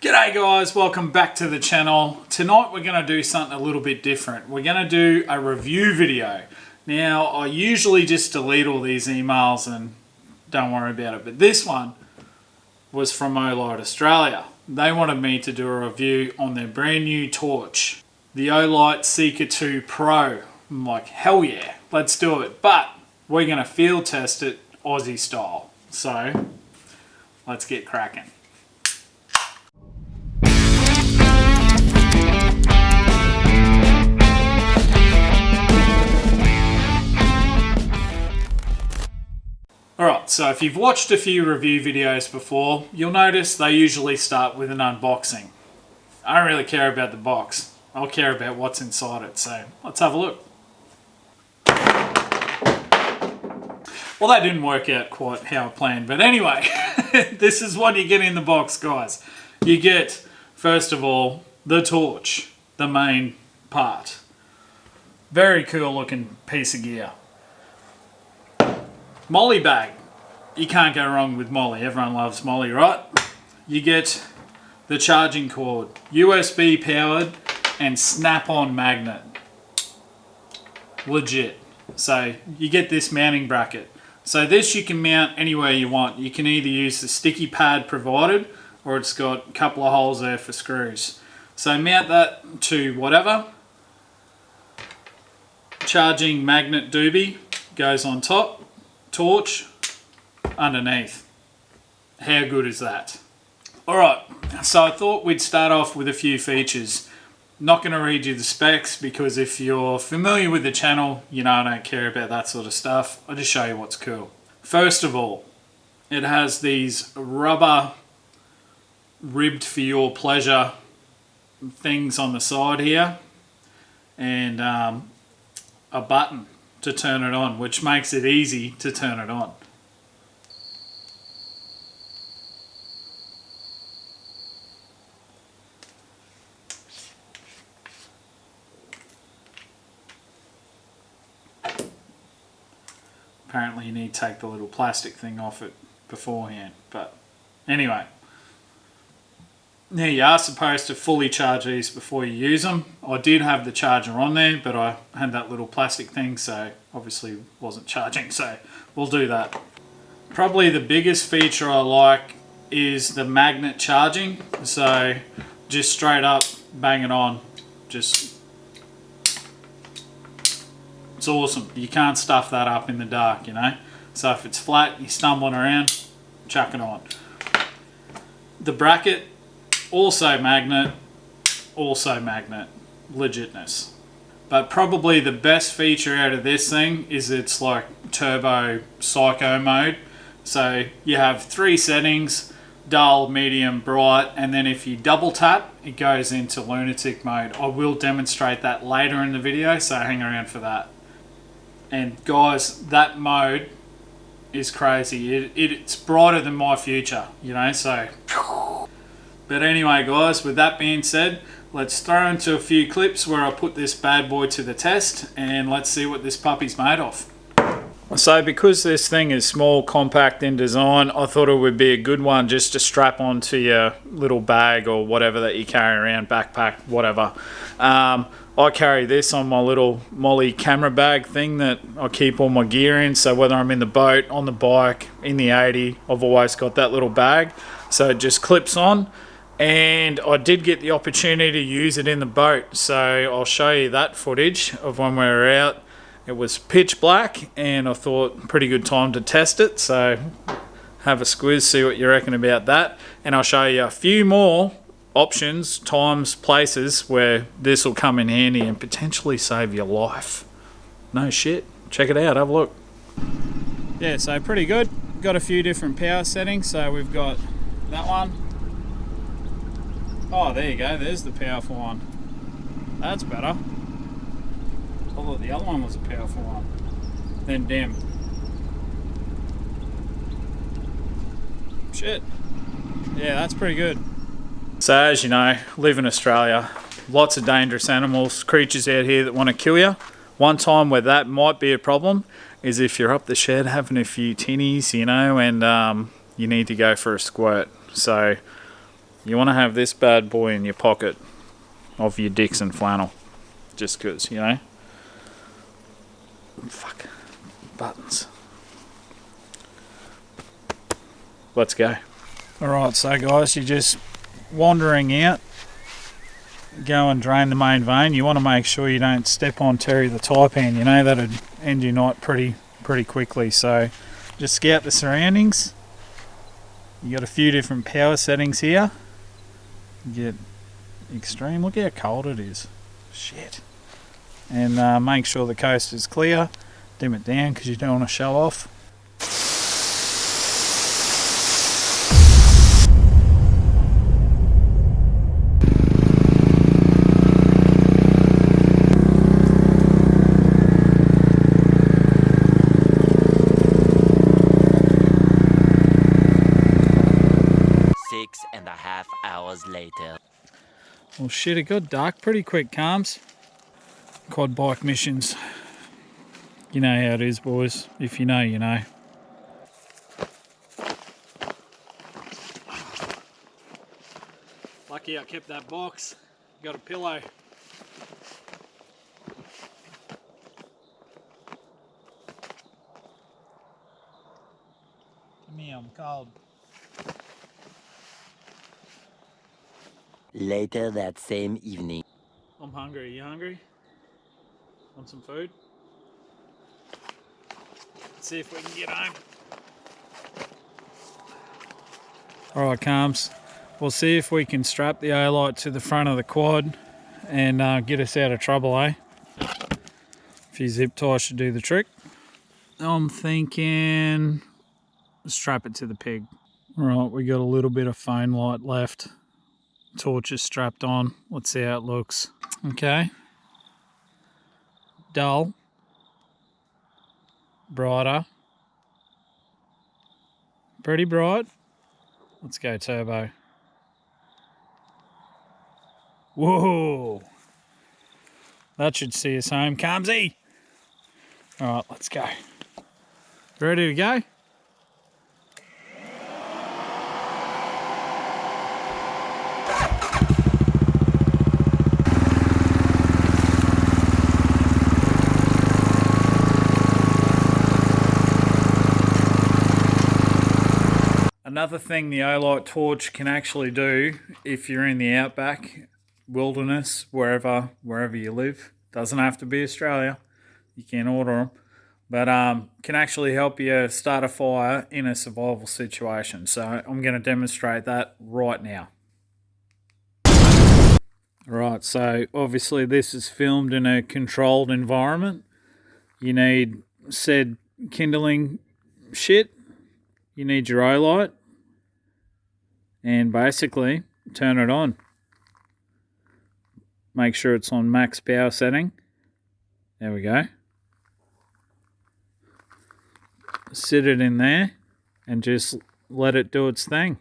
G'day guys, welcome back to the channel. Tonight we're going to do something a little bit different. We're going to do a review video. Now I usually just delete all these emails and don't worry about it, but this one was from OLIGHT Australia. They wanted me to do a review on their brand new torch, the OLIGHT Seeker 2 Pro. I'm like, hell yeah, let's do it. But we're going to field test it Aussie style. So let's get cracking. Alright, so if you've watched a few review videos before, you'll notice they usually start with an unboxing. I don't really care about the box. I'll care about what's inside it, so let's have a look. Well, that didn't work out quite how I planned, but anyway, this is what you get in the box, guys. You get, first of all, the torch, the main part. Very cool looking piece of gear. Molly bag. You can't go wrong with Molly. Everyone loves Molly, right? You get the charging cord, USB powered and snap-on magnet. Legit. So you get this mounting bracket. So this you can mount anywhere you want. You can either use the sticky pad provided or it's got a couple of holes there for screws. So mount that to whatever. Charging magnet doobie goes on top. Torch underneath. How good is that? Alright, so I thought we'd start off with a few features. Not going to read you the specs because if you're familiar with the channel, you know I don't care about that sort of stuff. I'll just show you what's cool. First of all, it has these rubber ribbed for your pleasure things on the side here and a button to turn it on, which makes it easy to turn it on. Apparently you need to take the little plastic thing off it beforehand, but anyway. Now you are supposed to fully charge these before you use them. I did have the charger on there, but I had that little plastic thing, so obviously wasn't charging, so we'll do that. Probably the biggest feature I like is the magnet charging. So just straight up, bang it on. Just, it's awesome. You can't stuff that up in the dark, you know. So if it's flat, you're stumbling around, chuck it on. The bracket, also magnet, legitness. But probably the best feature out of this thing is it's like turbo psycho mode. So you have 3 settings, dull, medium, bright, and then if you double tap, it goes into lunatic mode. I will demonstrate that later in the video, so hang around for that. And guys, that mode is crazy. It's brighter than my future, you know, so... But anyway guys, with that being said, let's throw into a few clips where I put this bad boy to the test and let's see what this puppy's made of. So because this thing is small, compact in design, I thought it would be a good one just to strap onto your little bag or whatever that you carry around, backpack, whatever. I carry this on my little Molly camera bag thing that I keep all my gear in, so whether I'm in the boat, on the bike, in the 80, I've always got that little bag. So it just clips on. And I did get the opportunity to use it in the boat, so I'll show you that footage of when we were out. It was pitch black and I thought pretty good time to test it, so have a squiz, see what you reckon about that, and I'll show you a few more options, times, places where this will come in handy and potentially save your life. No shit, check it out, have a look. Yeah, so pretty good. Got a few different power settings, so we've got that one. Oh, there you go, there's the powerful one. That's better. I thought the other one was a powerful one. Then dim. Shit. Yeah, that's pretty good. So as you know, live in Australia. Lots of dangerous animals, creatures out here that want to kill you. One time where that might be a problem is if you're up the shed having a few tinnies, you know, and you need to go for a squirt. So You want to have this bad boy in your pocket of your Dixon flannel. Just because, you know. Fuck. Buttons. Let's go. Alright, so guys, you're just wandering out. Go and drain the main vein. You want to make sure you don't step on Terry the taipan. You know, that'd end your night pretty quickly. So just scout the surroundings. You got a few different power settings here. Get extreme. Look how cold it is. Shit. And make sure the coast is clear. Dim it down because you don't want to show off. Later. Well shit, it got dark pretty quick, Calms. Quad bike missions. You know how it is, boys. If you know, you know. Lucky I kept that box. Got a pillow. Me, I'm cold. Later that same evening. I'm hungry. You hungry? Want some food? Let's see if we can get home. Alright, Calms. We'll see if we can strap the OLIGHT to the front of the quad and get us out of trouble, eh? A few zip ties should do the trick. I'm thinking strap it to the pig. Alright, we got a little bit of phone light left. Torch is strapped on. Let's see how it looks. Okay. Dull. Brighter. Pretty bright. Let's go turbo. Whoa. That should see us home, Calmsy. Alright, let's go. Ready to go? Another thing the OLIGHT torch can actually do if you're in the outback, wilderness, wherever you live, doesn't have to be Australia, you can order them, but can actually help you start a fire in a survival situation. So I'm going to demonstrate that right now. Right, so obviously this is filmed in a controlled environment. You need said kindling shit, you need your OLIGHT, and basically turn it on. Make sure it's on max power setting. There we go. Sit it in there and just let it do its thing.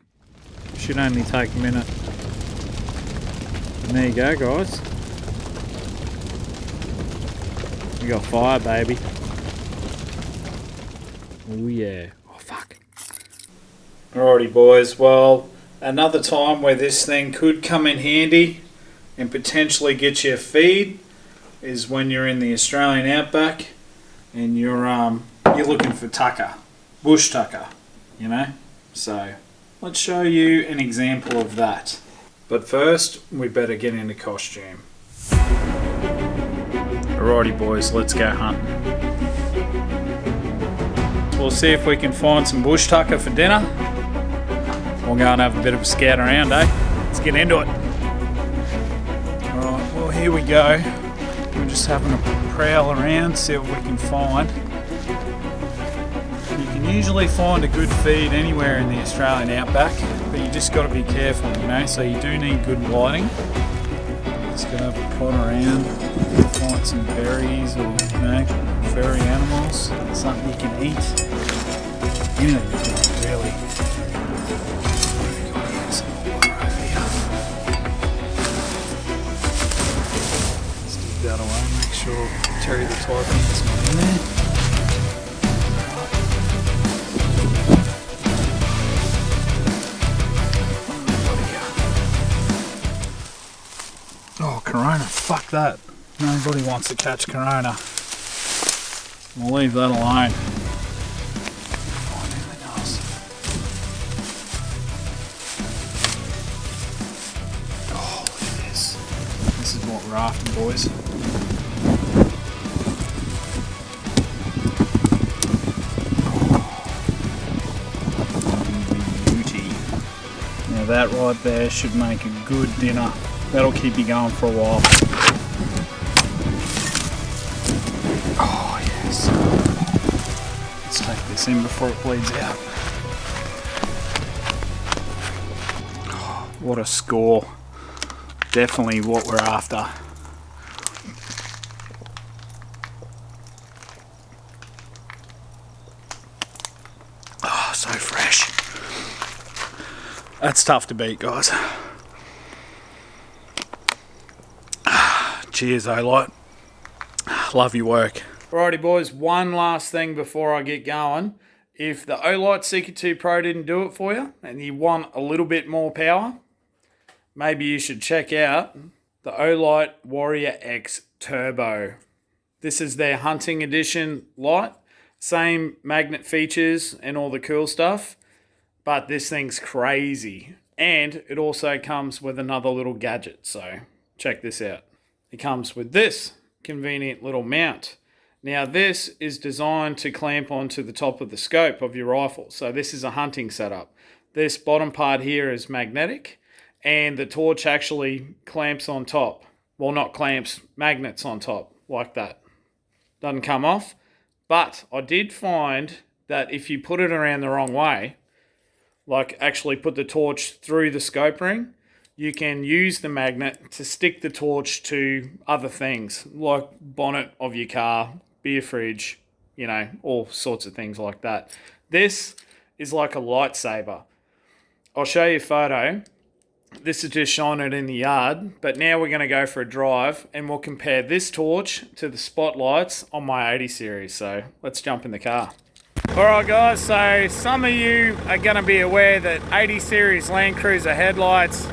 Should only take a minute. And there you go, guys. We got fire, baby. Oh yeah. Oh fuck. Alrighty, boys. Well, another time where this thing could come in handy and potentially get you a feed is when you're in the Australian outback and you're looking for tucker, bush tucker, you know. So let's show you an example of that. But first, we better get into costume. Alrighty, boys, let's go hunting. We'll see if we can find some bush tucker for dinner. We'll go and have a bit of a scout around, eh? Let's get into it. Alright, well here we go. We're just having a prowl around, see what we can find. You can usually find a good feed anywhere in the Australian outback, but you just got to be careful, you know, so you do need good lighting. Just going to plot around, find some berries or, you know, furry animals, something you can eat. You know, you can really... That away, make sure Terry the taipan's not in there. There we go. corona. Fuck that. Nobody wants to catch corona. We'll leave that alone. Find anything else. Oh, look at this. This is what we're after, boys. Beauty. Now that right there should make a good dinner. That'll keep you going for a while. Oh yes. Let's take this in before it bleeds out. Oh, what a score. Definitely what we're after. Oh, so fresh. That's tough to beat, guys. Cheers, OLIGHT. Love your work. Alrighty, boys. One last thing before I get going. If the OLIGHT Seeker 2 Pro didn't do it for you and you want a little bit more power, maybe you should check out the OLIGHT Warrior X Turbo. This is their hunting edition light. Same magnet features and all the cool stuff, but this thing's crazy. And it also comes with another little gadget, so check this out. It comes with this convenient little mount. Now this is designed to clamp onto the top of the scope of your rifle. So this is a hunting setup. This bottom part here is magnetic and the torch actually clamps on top. Well, not clamps, magnets on top like that. Doesn't come off. But I did find that if you put it around the wrong way, like actually put the torch through the scope ring, you can use the magnet to stick the torch to other things, like bonnet of your car, beer fridge, you know, all sorts of things like that. This is like a lightsaber. I'll show you a photo. This is just shining it in the yard, but now we're going to go for a drive and we'll compare this torch to the spotlights on my 80 series. So let's jump in the car. Alright guys, so some of you are going to be aware that 80 series Land Cruiser headlights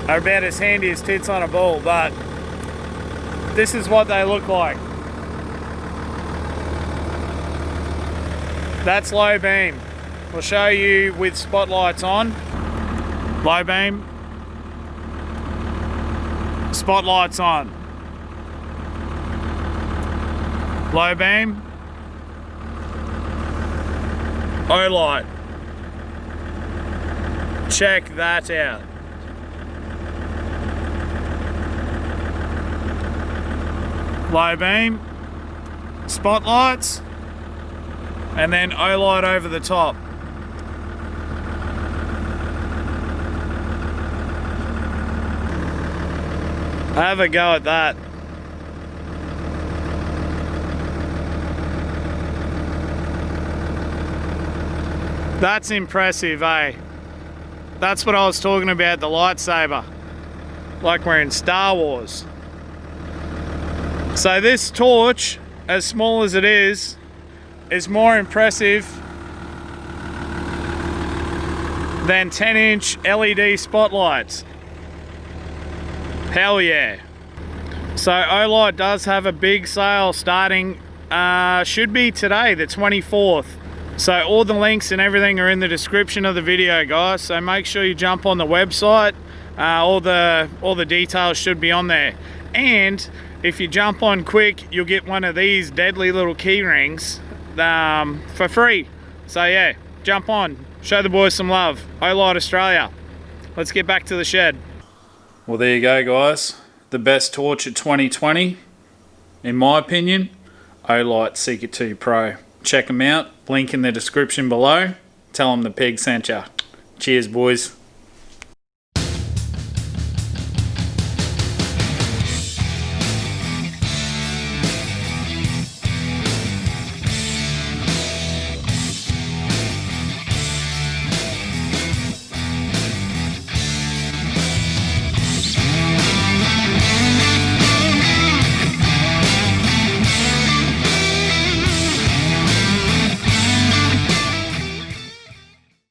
are about as handy as tits on a bull, but this is what they look like. That's low beam. We'll show you with spotlights on. Low beam. Spotlights on. Low beam. OLIGHT. Check that out. Low beam, spotlights, and then OLIGHT over the top. Have a go at that. That's impressive, eh? That's what I was talking about, the lightsaber. Like we're in Star Wars. So this torch, as small as it is more impressive than 10-inch LED spotlights. Hell yeah. So OLIGHT does have a big sale starting, should be today, the 24th. So all the links and everything are in the description of the video, guys. So make sure you jump on the website. All the details should be on there. And if you jump on quick, you'll get one of these deadly little key rings for free. So yeah, jump on, show the boys some love. OLIGHT Australia. Let's get back to the shed. Well, there you go, guys. The best torch of 2020, in my opinion, OLIGHT Seeker 2 Pro. Check them out. Link in the description below. Tell them the pig sent ya. Cheers, boys.